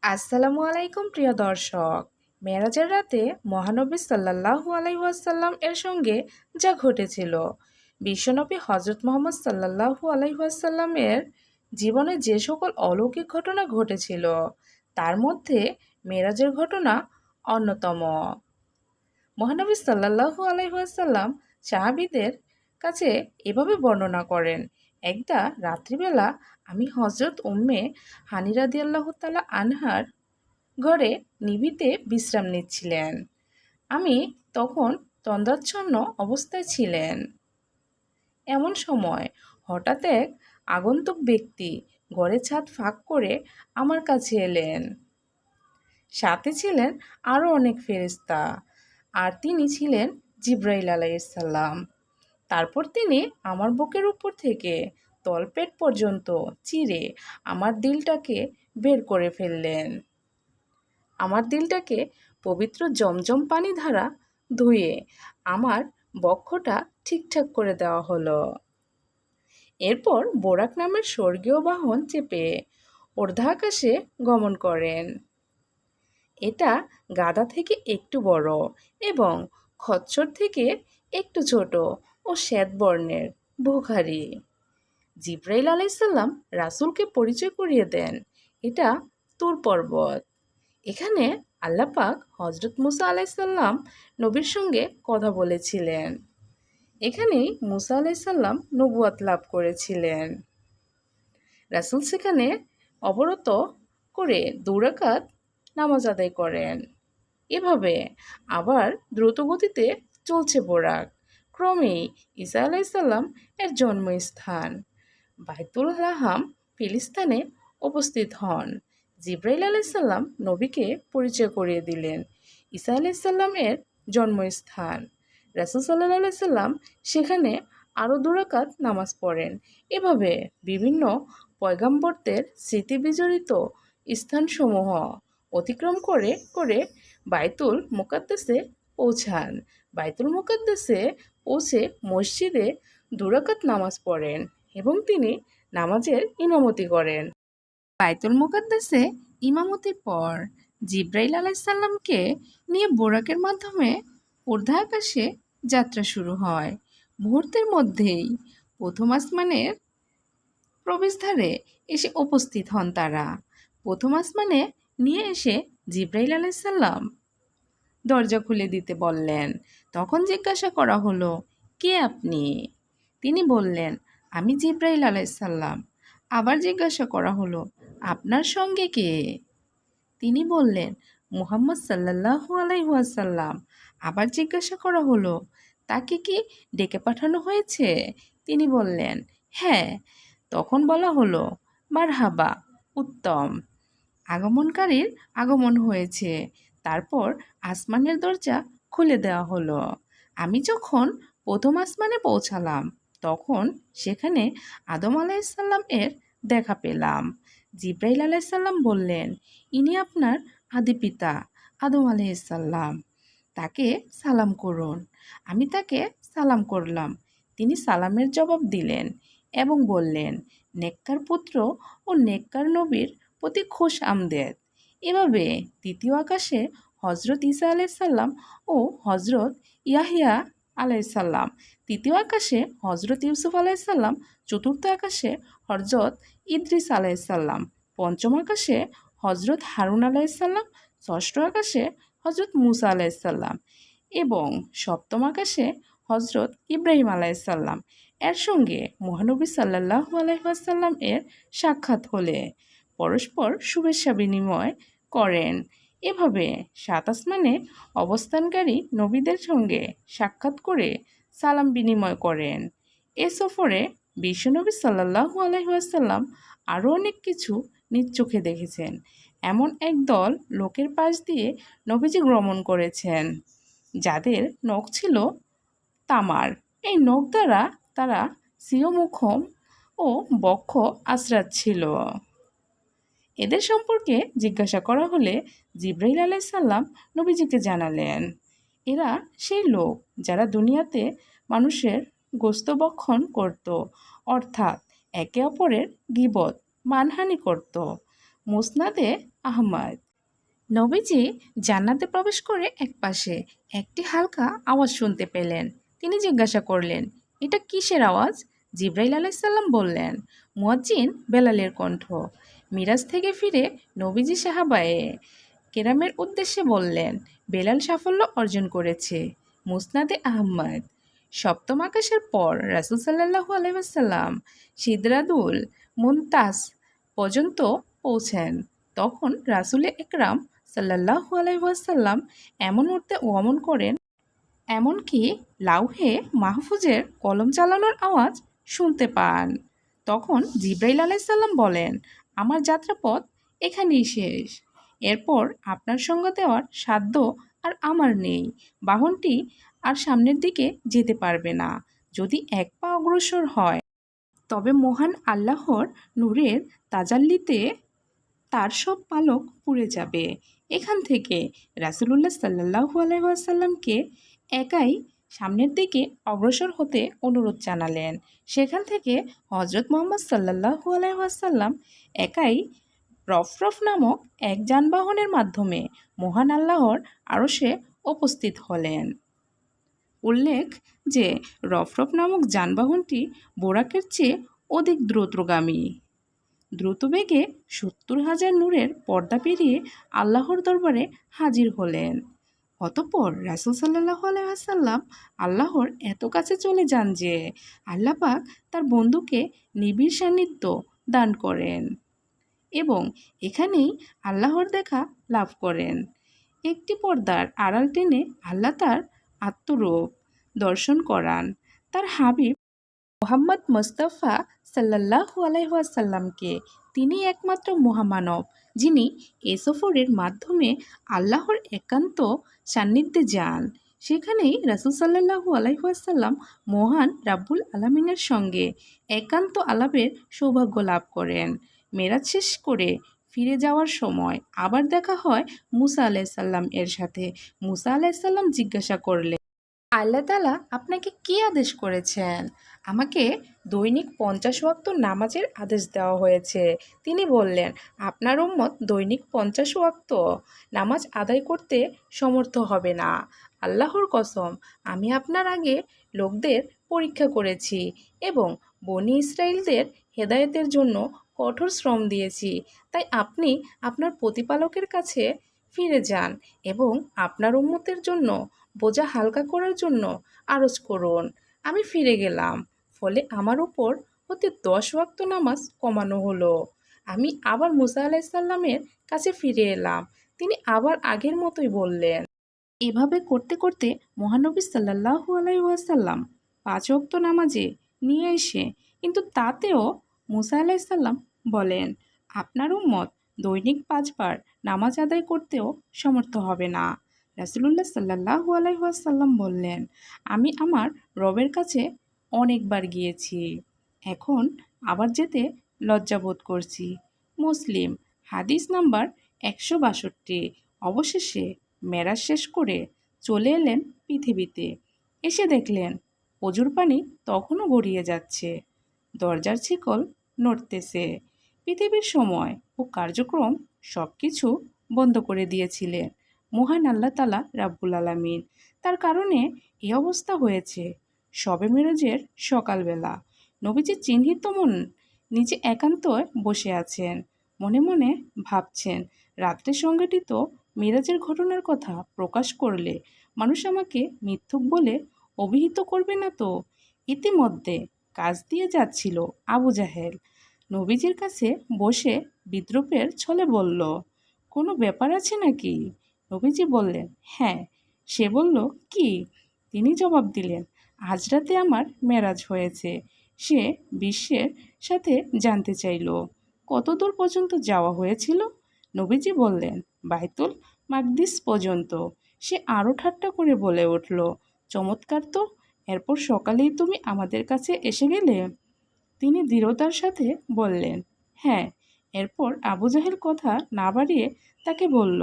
আসসালামু আলাইকুম প্রিয় দর্শক। মেরাজের রাতে মহানবী সাল্লাল্লাহু আলাইহি ওয়াসাল্লাম এর সঙ্গে যা ঘটেছিল, বিশ্বনবী হজরত মুহাম্মদ সাল্লাল্লাহু আলাইহি ওয়াসাল্লাম এর জীবনে যে সকল অলৌকিক ঘটনা ঘটেছিল, তার মধ্যে মেরাজের ঘটনা অন্যতম। মহানবী সাল্লাল্লাহু আলাইহি ওয়াসাল্লাম সাহাবীদের কাছে এভাবে বর্ণনা করেন, একদা রাত্রিবেলা আমি হজরত উম্মে হানি রাদিয়াল্লাহু তাআলা আনহার ঘরে নিভৃতে বিশ্রাম নিচ্ছিলেন। আমি তখন তন্দ্রাচ্ছন্ন অবস্থায় ছিলেন। এমন সময় হঠাৎ এক আগন্তুক ব্যক্তি ঘরের ছাদ ফাঁক করে আমার কাছে এলেন। সাথে ছিলেন আরও অনেক ফেরেশতা, আর তিনি ছিলেন জিবরাইল আলাইহিসসালাম। তারপর তিনি আমার বুকের উপর থেকে তলপেট পর্যন্ত চিরে আমার দিলটাকে বের করে ফেললেন। আমার দিলটাকে পবিত্র জমজম পানি দ্বারা ধুয়ে আমার বক্ষটা ঠিকঠাক করে দেওয়া হলো। এরপর বোরাক নামের স্বর্গীয় বাহন চেপে ঊর্ধ্বাকাশে গমন করেন। এটা গাধা থেকে একটু বড় এবং খচ্চর থেকে একটু ছোট ও শ্বেতবর্ণের ভুখারী। জিবরাইল আলাইসাল্লাম রাসূলকে পরিচয় করিয়ে দেন, এটা তুর পর্বত। এখানে আল্লাহ পাক হজরত মুসা আলাইসাল্লাম নবীর সঙ্গে কথা বলেছিলেন। এখানেই মুসা আলাইসাল্লাম নবুয়াত লাভ করেছিলেন। রাসূল সেখানে অবরত করে 2 রাকাত নামাজ আদায় করেন। এভাবে আবার দ্রুতগতিতে চলছে বোরাক। ক্রমেই ঈসা আলাইসাল্লাম এর জন্মস্থান বাইতুল লাহাম ফিলিস্তিনে উপস্থিত হন। জিবরাইল আলাইসাল্লাম নবীকে পরিচয় করিয়ে দিলেন ঈসা আলাইসাল্লাম এর জন্মস্থান। রাসূল সাল্লাল্লাহু আলাইহি সাল্লাম সেখানে আরও 2 রাকাত নামাজ পড়েন। এভাবে বিভিন্ন পয়গাম্বরদের স্মৃতিবিজড়িত স্থানসমূহ অতিক্রম করে করে বাইতুল মুকাদ্দাসে পৌঁছান। বাইতুল মুকাদ্দাসে পৌঁছে মসজিদে 2 রাকাত নামাজ পড়েন এবং তিনি নামাজের ইমামতি করেন। বাইতুল মুকাদ্দাসে ইমামতির পর জিবরাইল আলাইসাল্লামকে নিয়ে বোরাকের মাধ্যমে ঊর্ধ্বাকাশে যাত্রা শুরু হয়। মুহূর্তের মধ্যেই প্রথম আসমানের প্রবেশদ্বারে এসে উপস্থিত হন তারা। প্রথম আসমানে নিয়ে এসে জিবরাইল আলাইসাল্লাম দরজা খুলে দিতে বললেন। তখন জিজ্ঞাসা করা হলো, কে আপনি? তিনি বললেন, আমি জিবরাইল আলাইসাল্লাম। আবার জিজ্ঞাসা করা হলো, আপনার সঙ্গে কে? তিনি বললেন, মুহাম্মদ সাল্লাল্লাহু আলাইহি ওয়াসাল্লাম। আবার জিজ্ঞাসা করা হলো, তাকে কি ডেকে পাঠানো হয়েছে? তিনি বললেন, হ্যাঁ। তখন বলা হলো, মারহাবা, উত্তম। আগমনকারীর আগমন হয়েছে। তারপর আসমানের দরজা খুলে দেওয়া হলো। আমি যখন প্রথম আসমানে পৌঁছালাম, তখন সেখানে আদম আলাইসাল্লাম এর দেখা পেলাম। জিবরাইল আলাইসাল্লাম বললেন, ইনি আপনার আদি পিতা আদম আলাইসাল্লাম, তাকে সালাম করুন। আমি তাকে সালাম করলাম। তিনি সালামের জবাব দিলেন এবং বললেন, নেককার পুত্র ও নেককার নবীর প্রতি খুশ আমদেদ। এভাবে তৃতীয় আকাশে হজরত ঈসা আলাইসাল্লাম ও হজরত ইয়াহিয়া আলাইসাল্লাম, তৃতীয় আকাশে হজরত ইউসুফ আলাইসাল্লাম, চতুর্থ আকাশে হজরত ইদ্রিস আলাইসাল্লাম, পঞ্চম আকাশে হজরত হারুন আলাইসাল্লাম, ষষ্ঠ আকাশে হজরত মুসা আলাইসাল্লাম এবং সপ্তম আকাশে হজরত ইব্রাহিম আলাইসাল্লাম এর সঙ্গে মহানবী সাল্লাল্লাহু আলাইহি ওয়াসাল্লাম এর সাক্ষাৎ হলে পরস্পর শুভেচ্ছা বিনিময় করেন। এভাবে 7 আসমানে অবস্থানকারী নবীদের সঙ্গে সাক্ষাৎ করে সালাম বিনিময় করেন। এ সফরে বিশ্বনবী সাল্লাল্লাহু আলাইহি ওয়াসাল্লাম আরও অনেক কিছু নিজ চোখে দেখেছেন। এমন এক দল লোকের পাশ দিয়ে নবীজি ভ্রমণ করেছেন, যাদের নখ ছিল তামার। এই নখ দ্বারা তারা স্বীয় মুখম ও বক্ষ আঁচড়াচ্ছিল। এদের সম্পর্কে জিজ্ঞাসা করা হলে জিবরাইল আলাইসাল্লাম নবীজিকে জানালেন, এরা সেই লোক যারা দুনিয়াতে মানুষের গোশত ভক্ষণ করত, অর্থাৎ একে অপরের গীবত মানহানি করত। মুসনাদে আহমদ। নবীজি জান্নাতে প্রবেশ করে একপাশে একটি হালকা আওয়াজ শুনতে পেলেন। তিনি জিজ্ঞাসা করলেন, এটা কিসের আওয়াজ? জিব্রাইল আলাইসাল্লাম বললেন, মুয়াজ্জিন বেলালের কণ্ঠ। মিরাজ থেকে ফিরে নবীজি সাহাবায়ে কেরামের উদ্দেশ্যে বললেন, বেলাল সাফল্য অর্জন করেছে। মুসনাদে আহমদ। সপ্তম আকাশের পর রাসূল সাল্লাল্লাহু আলাইহি ওয়াসাল্লাম সিদরাতুল মুনতাস পর্যন্ত পৌঁছেন। তখন রাসূলে একরাম সাল্লাল্লাহু আলাইহি ওয়াসাল্লাম এমন উঠতে গমন করেন, এমনকি লাউহে মাহফুজের কলম চালানোর আওয়াজ শুনতে পান। তখন জিব্রাইল আলাইসাল্লাম বলেন, আমার যাত্রাপথ এখানেই শেষ। এরপর আপনার সঙ্গ দেওয়ার সাধ্য আর আমার নেই। বাহনটি আর সামনের দিকে যেতে পারবে না। যদি এক পা অগ্রসর হয়, তবে মহান আল্লাহর নূরের তাজাল্লিতে তার সব পালক পুড়ে যাবে। এখান থেকে রাসূলুল্লাহ সাল্লাল্লাহু আলাইহি ওয়াসাল্লামকে একাই সামনের দিকে অগ্রসর হতে অনুরোধ জানালেন। সেখান থেকে হযরত মুহাম্মদ সাল্লাল্লাহু আলাইহি ওয়াসাল্লাম একাই রফরফ নামক এক যানবাহনের মাধ্যমে মহান আল্লাহর আরশে উপস্থিত হলেন। উল্লেখ যে রফরফ নামক যানবাহনটি বোরাকের চেয়ে অধিক দ্রুতগামী। দ্রুতবেগে ৭০,০০০ নূরের পর্দা পেরিয়ে আল্লাহর দরবারে হাজির হলেন। অতঃপর রাসূল সাল্লাল্লাহু আলাইহি ওয়াসাল্লাম আল্লাহর এত কাছে চলে যান যে আল্লাহ পাক তার বন্ধুকে নিবিড় সান্নিধ্য দান করেন এবং এখানেই আল্লাহর দেখা লাভ করেন। একটি পর্দার আড়াল টেনে আল্লাহ তার আত্মরূপ দর্শন করান তার হাবিব মুহাম্মদ মুস্তাফা সাল্লাল্লাহু আলাইহি ওয়াসাল্লামকে। তিনি একমাত্র মহামানব যিনি এ সফরের মাধ্যমে আল্লাহর একান্ত সান্নিধ্যে যান। সেখানেই রাসূল সাল্লাল্লাহু আলাইহি ওয়াসাল্লাম মহান রাব্বুল আলামিনের সঙ্গে একান্ত আলাপের সৌভাগ্য লাভ করেন। মেরাজ শেষ করে ফিরে যাওয়ার সময় আবার দেখা হয় মুসা আলাইহিস সালাম এর সাথে। মুসা আলাইহিস সালাম জিজ্ঞাসা করলেন, আল্লাহ তাআলা আপনাকে কী আদেশ করেছেন? আমাকে দৈনিক ৫০ ওয়াক্ত নামাজের আদেশ দেওয়া হয়েছে। তিনি বললেন, আপনার উম্মত দৈনিক ৫০ ওয়াক্ত নামাজ আদায় করতে সমর্থ হবে না। আল্লাহর কসম, আমি আপনার আগে লোকদের পরীক্ষা করেছি এবং বনী ইসরাইলদের হেদায়েতের জন্য কঠোর শ্রম দিয়েছি। তাই আপনি আপনার প্রতিপালকের কাছে ফিরে যান এবং আপনার উম্মতের জন্য বোঝা হালকা করার জন্য আরজ করুন। আমি ফিরে গেলাম, ফলে আমার উপর হতে ১০ ওয়াক্ত নামাজ কমানো হলো। আমি আবার মুসা আলাইহিস সালামের কাছে ফিরে এলাম। তিনি আবার আগের মতোই বললেন। এভাবে করতে করতে মহানবী সাল্লাল্লাহু আলাইহি ওয়াসাল্লাম ৫ ওয়াক্ত নামাজে নিয়ে এসে কিন্তু তাতেও মুসা আলাইহিস সালাম বলেন, আপনার উম্মত দৈনিক ৫ বার নামাজ আদায় করতেও সমর্থ হবে না। রাসূলুল্লাহ সাল্লাল্লাহু আলাইহি ওয়াসাল্লাম বললেন, আমি আমার রবের কাছে অনেকবার গিয়েছি, এখন আবার যেতে লজ্জাবোধ করছি। মুসলিম হাদিস নাম্বার ১৬২। অবশেষে মেরাজ শেষ করে চলে এলেন পৃথিবীতে। এসে দেখলেন অজুর পানি তখনও গড়িয়ে যাচ্ছে, দরজার শিকল নড়তেছে। পৃথিবীর সময় ও কার্যক্রম সব কিছু বন্ধ করে দিয়েছিলেন মহান আল্লাহ তাআলা রাব্বুল আলামিন। তার কারণে এই অবস্থা হয়েছে। শবে মেরাজের সকালবেলা নবীজি চিহ্নিত মন নিজে একান্তয় বসে আছেন, মনে মনে ভাবছেন, রাত্রে সংঘটিত মেরাজের ঘটনার কথা প্রকাশ করলে মানুষ আমাকে মিথ্যুক বলে অভিহিত করবে না তো? ইতিমধ্যে কাজ দিয়ে যাচ্ছিল আবু জাহেল নবীজির কাছে বসে বিদ্রূপের ছলে বলল, কোনো ব্যাপার আছে নাকি? নবীজি বললেন, হ্যাঁ। সে বলল, কি? তিনি জবাব দিলেন, আজ রাতে আমার মেরাজ হয়েছে। সে বিশ্বের সাথে জানতে চাইল, কত দূর পর্যন্ত যাওয়া হয়েছিল? নবীজি বললেন, বাইতুল মাকদিস পর্যন্ত। সে আরও ঠাট্টা করে বলে উঠল, চমৎকার তো! এরপর সকালেই তুমি আমাদের কাছে এসে গেলে? তিনি দৃঢ়তার সাথে বললেন, হ্যাঁ। এরপর আবু জাহেল কথা না বাড়িয়ে তাকে বলল,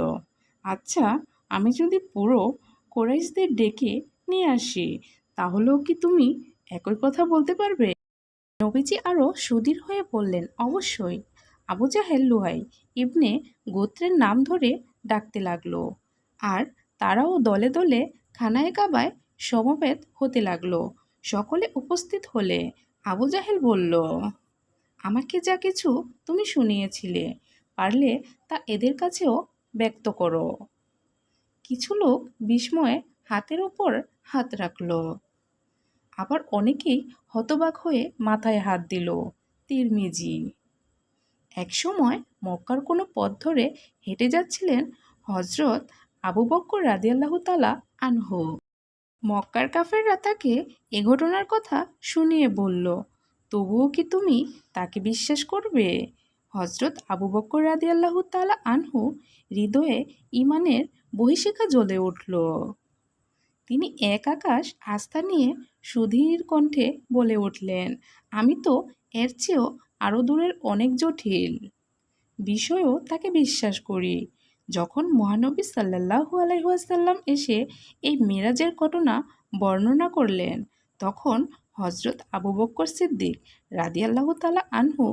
আচ্ছা, আমি যদি পুরো কোরাইশদের ডেকে নিয়ে আসি, তাহলেও কি তুমি একই কথা বলতে পারবে? নবীজি আরও সুদৃঢ় হয়ে বললেন, অবশ্যই। আবু জাহেল লুহাই ইবনে গোত্রের নাম ধরে ডাকতে লাগলো। আর তারাও দলে দলে খানায়ে কাবায় সমবেত হতে লাগলো। সকলে উপস্থিত হলে আবু জাহেল বলল, আমাকে যা কিছু তুমি শুনিয়েছিলে, পারলে তা এদের কাছেও ব্যক্ত করো। কিছু লোক বিস্ময়ে হাতের ওপর হাত রাখল। আবার অনেকেই হতবাক হয়ে মাথায় হাত দিল। তিরমিজি। একসময় মক্কার কোনো পথ ধরে হেঁটে যাচ্ছিলেন হজরত আবু বকর রাদিয়াল্লাহু তাআলা আনহু। মক্কার কাফেররা তাকে এ ঘটনার কথা শুনিয়ে বলল, তবুও কি তুমি তাকে বিশ্বাস করবে? হজরত আবু বকর রাদিয়াল্লাহু তাআলা আনহু হৃদয়ে ঈমানের বহিঃশিখা জ্বলে উঠল। তিনি এক আকাশ আস্থা নিয়ে সুধীর কণ্ঠে বলে উঠলেন, আমি তো এর চেয়েও আরও দূরের অনেক জটিল বিষয়ও তাকে বিশ্বাস করি। যখন মহানবী সাল্লাল্লাহু আলাইহি ওয়াসাল্লাম এসে এই মেরাজের ঘটনা বর্ণনা করলেন, তখন হজরত আবু বকর সিদ্দিক রাদিয়াল্লাহু তাআলা আনহু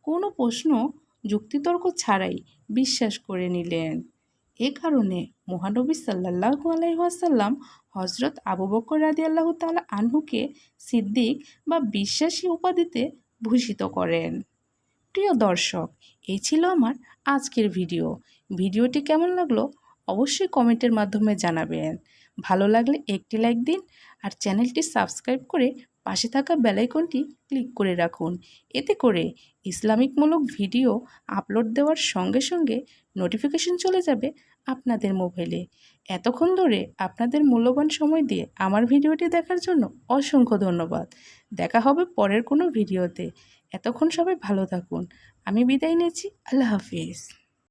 কোনো প্রশ্ন যুক্তিতর্ক ছাড়াই বিশ্বাস করে নিলেন। এ কারণে মহানবী সাল্লাল্লাহু আলাইহি ওয়াসাল্লাম হজরত আবু বকর রাদিয়াল্লাহু তাআলা আনহুকে সিদ্দিক বা বিশ্বাসী উপাধিতে ভূষিত করেন। প্রিয় দর্শক, এই ছিল আমার আজকের ভিডিওটি কেমন লাগলো অবশ্যই কমেন্টের মাধ্যমে জানাবেন। ভালো লাগলে একটি লাইক দিন আর চ্যানেলটি সাবস্ক্রাইব করে পাশে থাকা বেল আইকনটি ক্লিক করে রাখুন। এতে করে ইসলামিকমূলক ভিডিও আপলোড দেওয়ার সঙ্গে সঙ্গে নোটিফিকেশন চলে যাবে আপনাদের মোবাইলে। এতক্ষণ ধরে আপনাদের মূল্যবান সময় দিয়ে আমার ভিডিওটি দেখার জন্য অসংখ্য ধন্যবাদ। দেখা হবে পরের কোনো ভিডিওতে। এতক্ষণ সবাই ভালো থাকুন। আমি বিদায় নিচ্ছি। আল্লাহ হাফিজ।